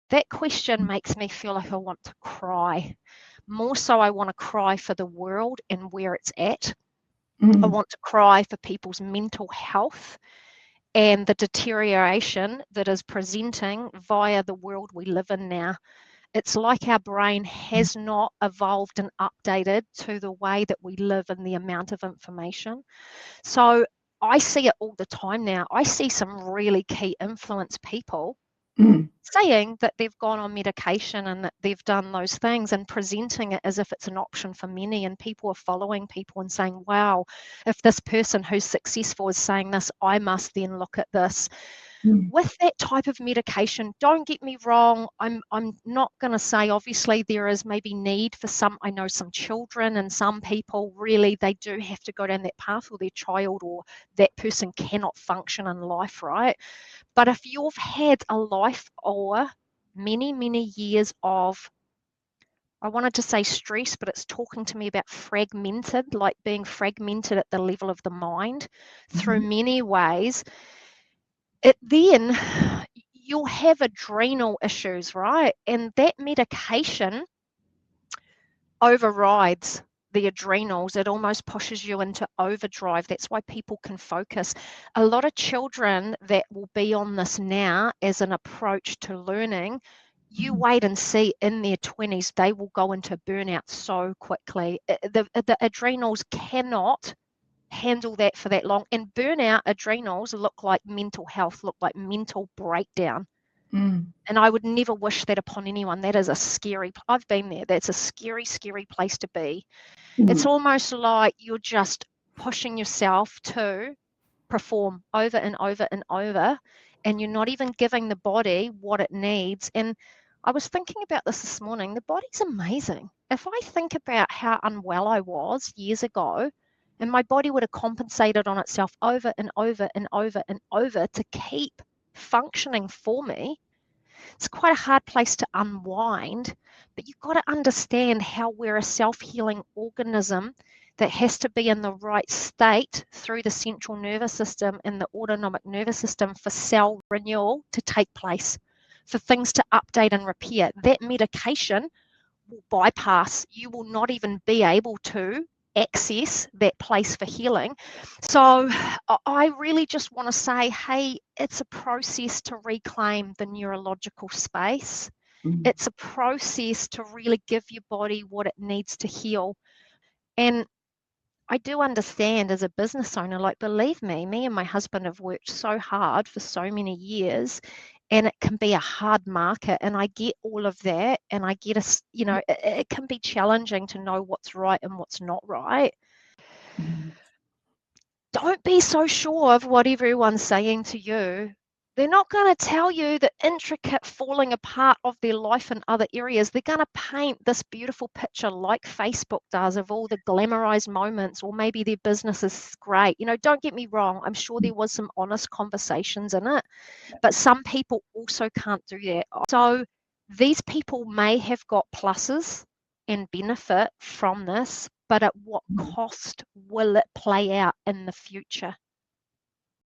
That question makes me feel like I want to cry. More so, I want to cry for the world and where it's at. I want to cry for people's mental health and the deterioration that is presenting via the world we live in now. It's like our brain has not evolved and updated to the way that we live and the amount of information. So I see it all the time now. I see some really key influence people saying that they've gone on medication and that they've done those things and presenting it as if it's an option for many, and people are following people and saying, wow, if this person who's successful is saying this, I must then look at this. With that type of medication, don't get me wrong, I'm not going to say, obviously there is maybe need for some, I know some children and some people really, they do have to go down that path, or their child or that person cannot function in life, right? But if you've had a life or many, many years of, I wanted to say stress, but it's talking to me about fragmented, like being fragmented at the level of the mind through many ways, then you'll have adrenal issues, right? And that medication overrides the adrenals. It almost pushes you into overdrive. That's why people can focus. A lot of children that will be on this now as an approach to learning, you wait and see in their 20s, they will go into burnout so quickly. The adrenals cannot handle that for that long. And burnout adrenals look like mental health, look like mental breakdown. And I would never wish that upon anyone. That is a scary, I've been there. That's a scary, scary place to be. It's almost like you're just pushing yourself to perform over and over and over, and you're not even giving the body what it needs. And I was thinking about this morning. The body's amazing. If I think about how unwell I was years ago, and my body would have compensated on itself over and over and over and over to keep functioning for me, it's quite a hard place to unwind. But you've got to understand how we're a self-healing organism that has to be in the right state through the central nervous system and the autonomic nervous system for cell renewal to take place, for things to update and repair. That medication will bypass. You will not even be able to access that place for healing. So I really just want to say, hey, it's a process to reclaim the neurological space. It's a process to really give your body what it needs to heal. And I do understand as a business owner, like, believe me and my husband have worked so hard for so many years, and it can be a hard market. And I get all of that. And I get it can be challenging to know what's right and what's not right. Don't be so sure of what everyone's saying to you. They're not going to tell you the intricate falling apart of their life in other areas. They're going to paint this beautiful picture like Facebook does of all the glamorized moments, or maybe their business is great. Don't get me wrong. I'm sure there was some honest conversations in it, but some people also can't do that. So these people may have got pluses and benefit from this, but at what cost will it play out in the future?